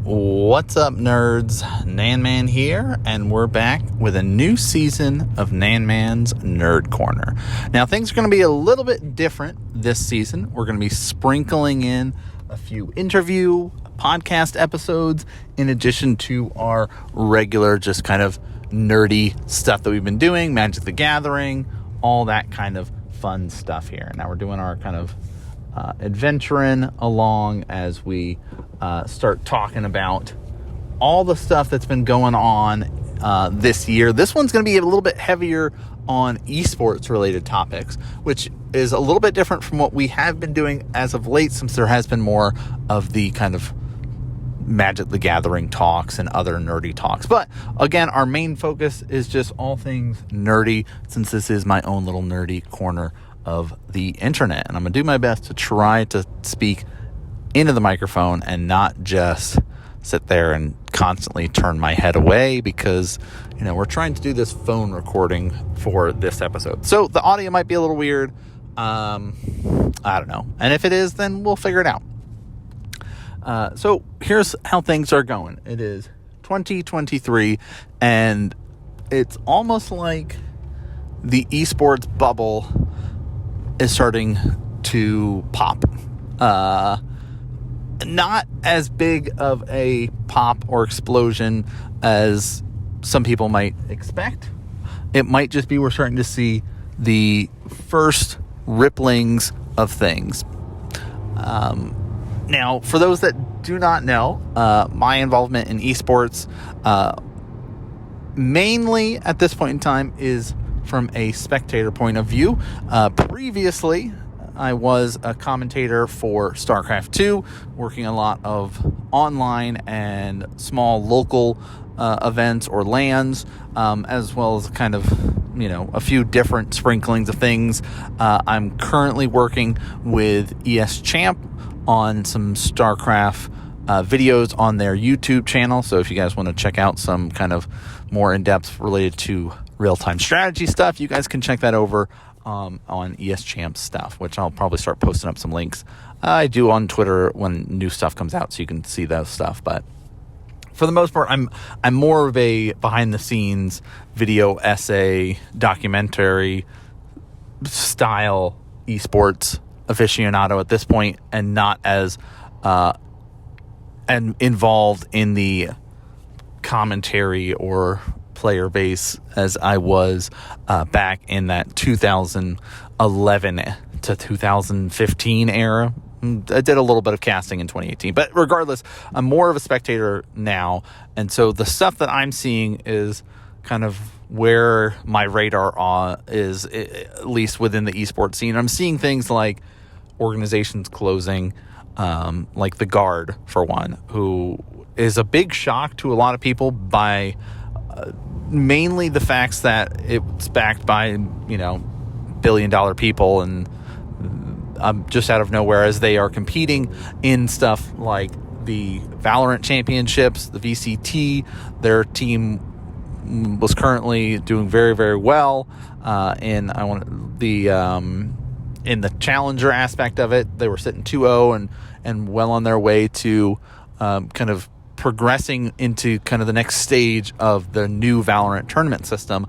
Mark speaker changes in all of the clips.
Speaker 1: What's up, nerds? NanMan here, and we're back with a new season of NanMan's Nerd Corner. Now, things are going to be a little bit different this season. We're going to be sprinkling in a few interview podcast episodes in addition to our regular, just kind of nerdy stuff that we've been doing, Magic the Gathering, all that kind of fun stuff here. Now, we're doing our kind of adventuring along as we start talking about all the stuff that's been going on this year. This one's going to be a little bit heavier on esports related topics, which is a little bit different from what we have been doing as of late, since there has been more of the kind of Magic the Gathering talks and other nerdy talks. But again, our main focus is just all things nerdy, since this is my own little nerdy corner of the internet, and I'm gonna do my best to try to speak into the microphone and not just sit there and constantly turn my head away, because we're trying to do this phone recording for this episode, so the audio might be a little weird. I don't know, and if it is, then we'll figure it out. So here's how things are going. It is 2023, and it's almost like the esports bubble is starting to pop. Not as big of a pop or explosion as some people might expect. It might just be we're starting to see the first ripplings of things. Now, for those that do not know, my involvement in esports mainly at this point in time is from a spectator point of view. Previously, I was a commentator for StarCraft 2, working a lot of online and small local events or LANs, as well as kind of, a few different sprinklings of things. I'm currently working with Champ on some StarCraft videos on their YouTube channel. So if you guys want to check out some kind of more in-depth related to real-time strategy stuff, you guys can check that over on Champ's stuff, which I'll probably start posting up some links. I do on Twitter when new stuff comes out, so you can see those stuff. But for the most part, I'm more of a behind-the-scenes video essay, documentary style esports aficionado at this point, and not as and involved in the commentary or player base as I was back in that 2011 to 2015 era. I did a little bit of casting in 2018, but regardless, I'm more of a spectator now, and so the stuff that I'm seeing is kind of where my radar is, at least within the esports scene. I'm seeing things like organizations closing, like the Guard, for one, who is a big shock to a lot of people by mainly the facts that it's backed by, billion-dollar people, and just out of nowhere, as they are competing in stuff like the Valorant Championships, the VCT. Their team was currently doing very, very well in the challenger aspect of it. They were sitting 2-0 and well on their way to kind of progressing into kind of the next stage of the new Valorant tournament system.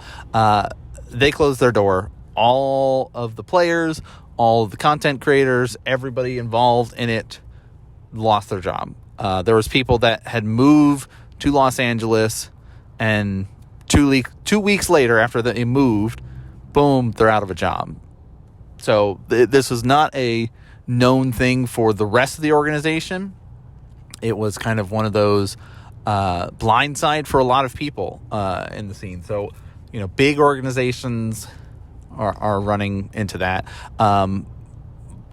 Speaker 1: They closed their door. All of the players, all of the content creators, everybody involved in it lost their job. There was people that had moved to Los Angeles, and 2 weeks later, after they moved, boom, they're out of a job. So this was not a known thing for the rest of the organization. It was kind of one of those blindside for a lot of people in the scene. So, big organizations are running into that. Kind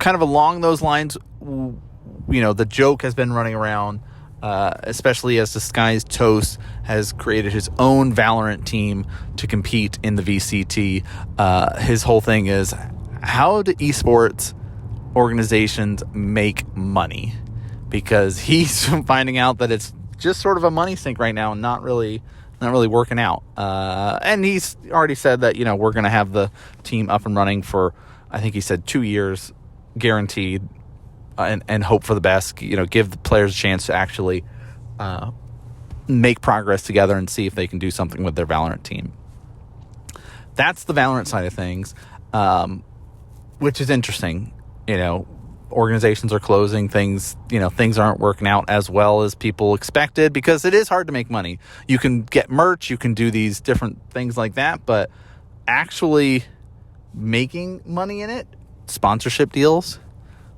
Speaker 1: of along those lines, the joke has been running around, especially as Disguised Toast has created his own Valorant team to compete in the VCT. His whole thing is, how do esports organizations make money? Because he's finding out that it's just sort of a money sink right now and not really working out. And he's already said that, we're going to have the team up and running for, I think he said 2 years guaranteed, and hope for the best, give the players a chance to actually make progress together and see if they can do something with their Valorant team. That's the Valorant side of things, which is interesting. Organizations are closing, things aren't working out as well as people expected, because it is hard to make money. You can get merch, you can do these different things like that, but actually making money in it, sponsorship deals.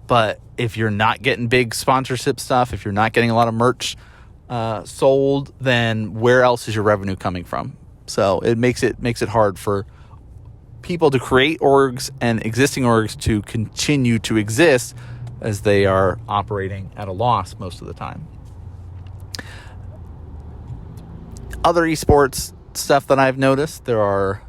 Speaker 1: But if you're not getting big sponsorship stuff, if you're not getting a lot of merch sold, then where else is your revenue coming from? So it makes it hard for people to create orgs and existing orgs to continue to exist, as they are operating at a loss most of the time. Other esports stuff that I've noticed, there are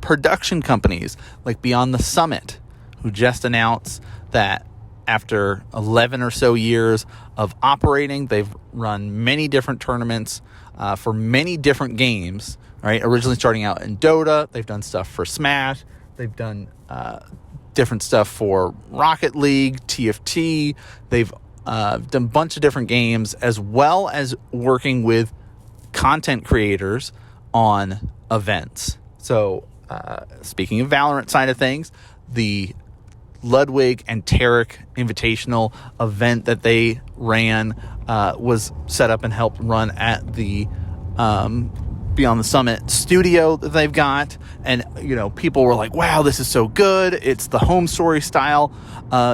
Speaker 1: production companies like Beyond the Summit, who just announced that after 11 or so years of operating, they've run many different tournaments for many different games. Right, originally starting out in Dota, they've done stuff for Smash, they've done different stuff for Rocket League, TFT, they've done a bunch of different games, as well as working with content creators on events. So, speaking of Valorant side of things, the Ludwig and Tarek Invitational event that they ran was set up and helped run at the Beyond the Summit studio that they've got. And, people were like, wow, this is so good. It's the home story style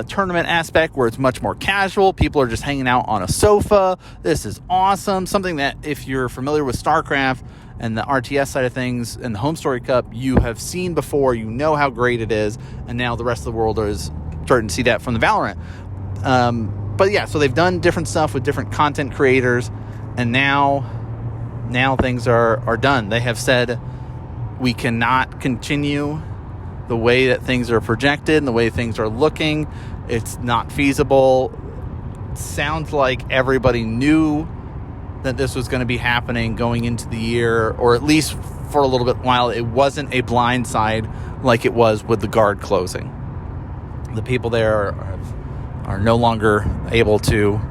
Speaker 1: tournament aspect where it's much more casual. People are just hanging out on a sofa. This is awesome. Something that, if you're familiar with StarCraft and the RTS side of things and the Home Story Cup, you have seen before. You know how great it is. And now the rest of the world is starting to see that from the Valorant. But yeah, so they've done different stuff with different content creators. And now things are done. They have said we cannot continue the way that things are projected and the way things are looking. It's not feasible. It sounds like everybody knew that this was going to be happening going into the year, or at least for a little bit while. It wasn't a blind side like it was with the guard closing. The people there are no longer able to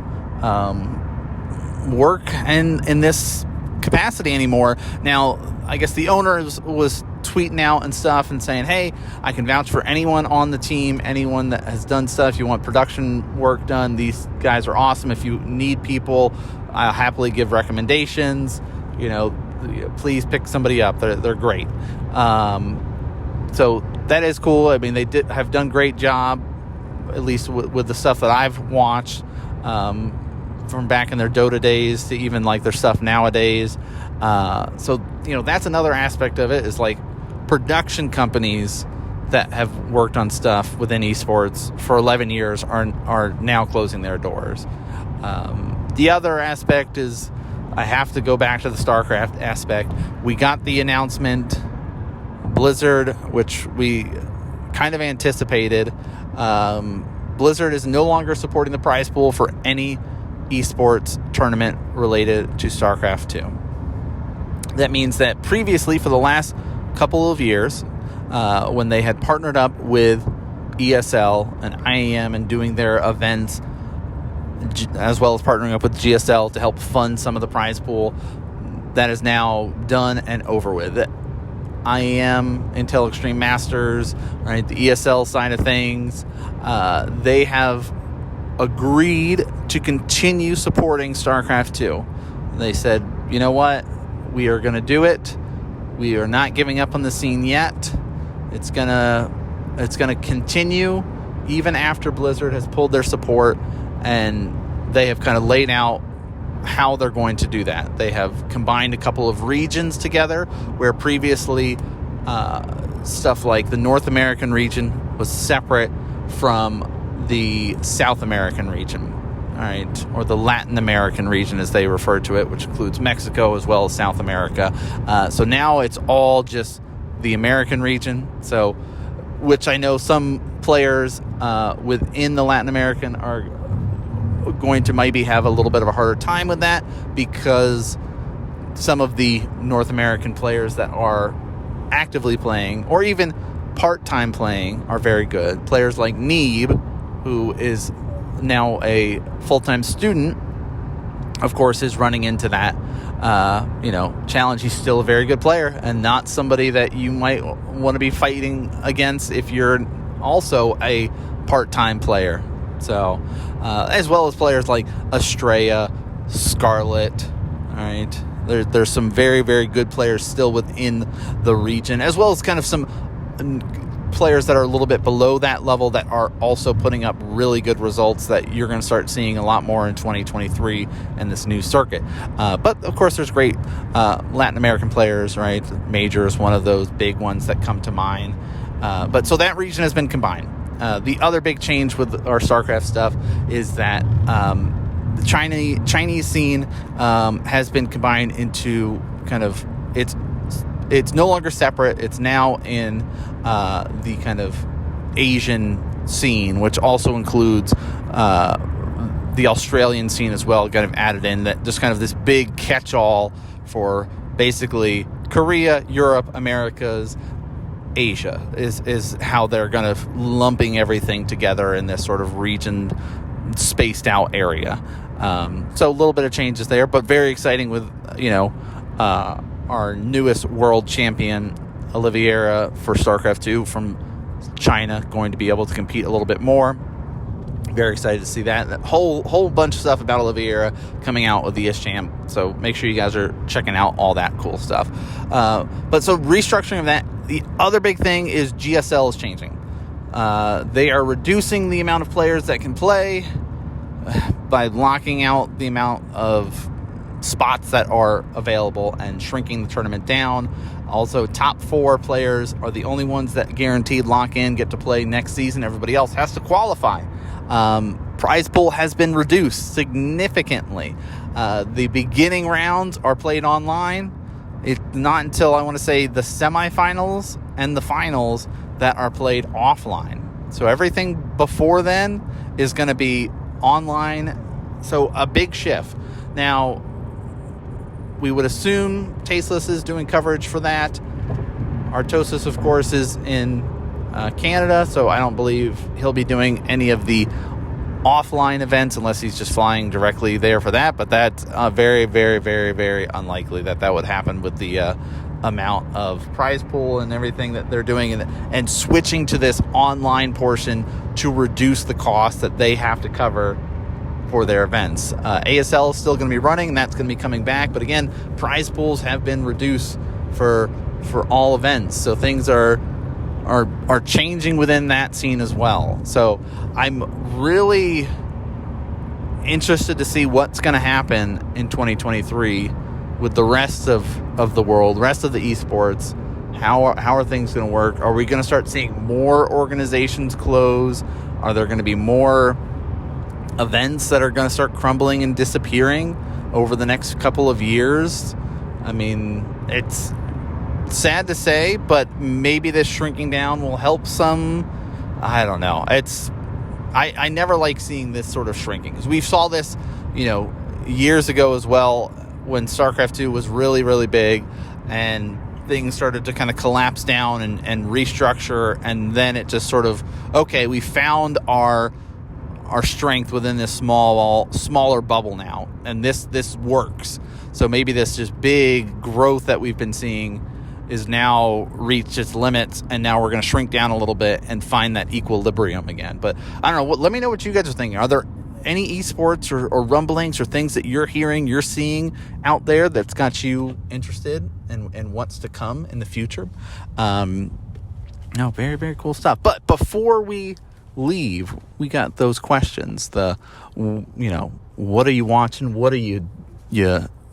Speaker 1: work in this capacity anymore. Now, I guess the owner was tweeting out and stuff and saying, hey, I can vouch for anyone on the team, anyone that has done stuff. If you want production work done, these guys are awesome. If you need people, I'll happily give recommendations. Please pick somebody up. They're great. So that is cool. I mean, they have done great job, at least with the stuff that I've watched, from back in their Dota days to even like their stuff nowadays. So that's another aspect of it, is like production companies that have worked on stuff within esports for 11 years are now closing their doors. The other aspect is, I have to go back to the StarCraft aspect. We got the announcement, Blizzard, which we kind of anticipated. Blizzard is no longer supporting the prize pool for any esports tournament related to StarCraft 2. That means that previously, for the last couple of years, when they had partnered up with ESL and IAM and doing their events, as well as partnering up with GSL to help fund some of the prize pool, that is now done and over with. IAM, Intel Extreme Masters, right, the ESL side of things, they have agreed to continue supporting StarCraft 2. They said, you know what, we are going to do it. We are not giving up on the scene yet. It's gonna continue even after Blizzard has pulled their support, and they have kind of laid out how they're going to do that. They have combined a couple of regions together, where previously stuff like the North American region was separate from the South American region, all right, or the Latin American region as they refer to it, which includes Mexico as well as South America. So now it's all just the American region. So, which I know some players within the Latin American are going to maybe have a little bit of a harder time with that, because some of the North American players that are actively playing or even part-time playing are very good. Players like Neeb, who is now a full-time student of course, is running into that, challenge. He's still a very good player and not somebody that you might want to be fighting against if you're also a part-time player. So, as well as players like Estrella, Scarlet, all right. There's some very, very good players still within the region, as well as kind of some players that are a little bit below that level that are also putting up really good results that you're going to start seeing a lot more in 2023 in this new circuit. But, of course, there's great Latin American players, right? Major is one of those big ones that come to mind. But so that region has been combined. The other big change with our StarCraft stuff is that the Chinese scene has been combined into kind of it's no longer separate. It's now in the kind of Asian scene, which also includes the Australian scene as well, kind of added in, that just kind of this big catch-all for basically Korea, Europe, Americas, Asia is how they're kind of lumping everything together in this sort of region, spaced out area. So a little bit of changes there, but very exciting with, our newest world champion, Oliveira, for StarCraft 2 from China, going to be able to compete a little bit more. Very excited to see that. That whole bunch of stuff about Oliveira coming out with the ESCHAM. So make sure you guys are checking out all that cool stuff. But so restructuring of that. The other big thing is GSL is changing. They are reducing the amount of players that can play by locking out the amount of spots that are available and shrinking the tournament down. Also, top 4 players are the only ones that guaranteed lock in, get to play next season. Everybody else has to qualify. Prize pool has been reduced significantly. The beginning rounds are played online. It's not until, I want to say, the semifinals and the finals that are played offline. So everything before then is going to be online. So a big shift. Now, we would assume Tasteless is doing coverage for that. Artosis, of course, is in Canada, so I don't believe he'll be doing any of the offline events unless he's just flying directly there for that. But that's very, very, very, very unlikely that would happen with the amount of prize pool and everything that they're doing, and switching to this online portion to reduce the cost that they have to cover for their events. ASL is still going to be running, and that's going to be coming back. But again, prize pools have been reduced for all events, so things are changing within that scene as well. So I'm really interested to see what's going to happen in 2023 with the rest of the world, rest of the esports. How are things going to work? Are we going to start seeing more organizations close? Are there going to be more events that are going to start crumbling and disappearing over the next couple of years? I mean, it's sad to say, but maybe this shrinking down will help some. I don't know. I never like seeing this sort of shrinking, because we saw this, years ago as well, when StarCraft 2 was really, really big, and things started to kind of collapse down and restructure, and then it just sort of, okay, we found our strength within this smaller bubble now, and this works. So maybe this just big growth that we've been seeing is now reached its limits, and now we're going to shrink down a little bit and find that equilibrium again. But I don't know. Let me know what you guys are thinking. Are there any esports or rumblings or things that you're hearing, you're seeing out there that's got you interested in what's to come in the future? No, very, very cool stuff. But before we leave, we got those questions. What are you watching? What are you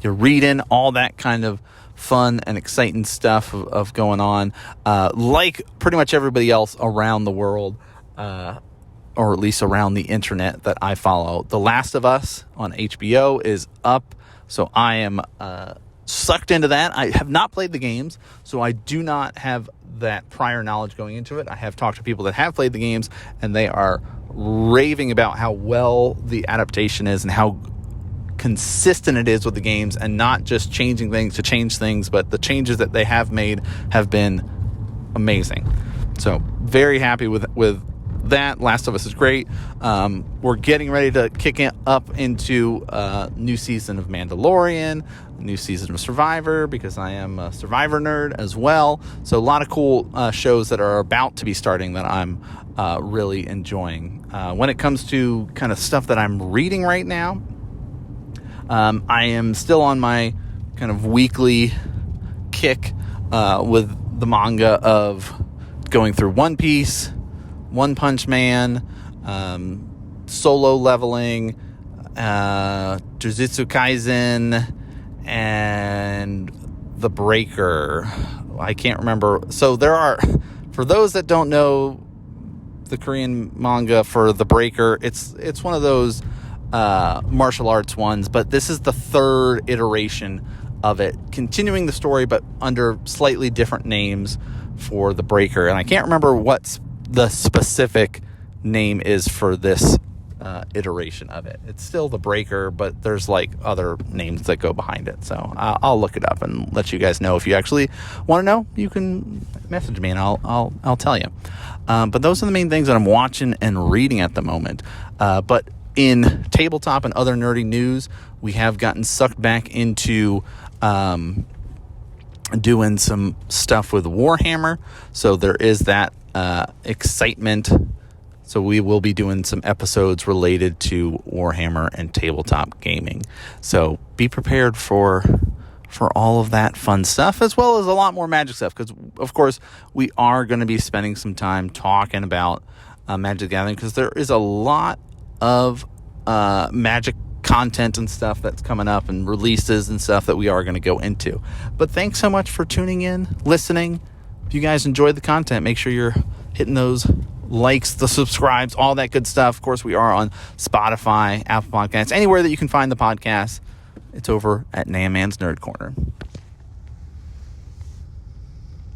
Speaker 1: reading? All that kind of fun and exciting stuff of going on, like pretty much everybody else around the world, or at least around the internet that I follow. The Last of Us on HBO is up, so I am sucked into that. I have not played the games, so I do not have that prior knowledge going into it. I have talked to people that have played the games, and they are raving about how well the adaptation is and how consistent it is with the games, and not just changing things to change things, but the changes that they have made have been amazing. So very happy with that. Last of Us is great. We're getting ready to kick it up into a new season of Mandalorian, a new season of Survivor, because I am a Survivor nerd as well. So a lot of cool shows that are about to be starting that I'm really enjoying. When it comes to kind of stuff that I'm reading right now, I am still on my kind of weekly kick with the manga of going through One Piece, One Punch Man, Solo Leveling, Jujutsu Kaisen, and The Breaker. I can't remember. So there are, for those that don't know the Korean manga for The Breaker, it's one of those martial arts ones, but this is the third iteration of it, continuing the story but under slightly different names for The Breaker. And I can't remember what the specific name is for this iteration of it. It's still The Breaker, but there's like other names that go behind it. So I'll look it up and let you guys know. If you actually want to know, you can message me and I'll tell you. But those are the main things that I'm watching and reading at the moment. But in tabletop and other nerdy news, we have gotten sucked back into doing some stuff with Warhammer. So there is that excitement. So we will be doing some episodes related to Warhammer and tabletop gaming. So be prepared for all of that fun stuff, as well as a lot more Magic stuff, because of course we are going to be spending some time talking about Magic the Gathering, because there is a lot of Magic content and stuff that's coming up, and releases and stuff that we are going to go into. But thanks so much for tuning in, listening. If you guys enjoyed the content, make sure you're hitting those likes, the subscribes, all that good stuff. Of course, we are on Spotify, Apple Podcasts, anywhere that you can find the podcast. It's over at NanMans Nerd Corner.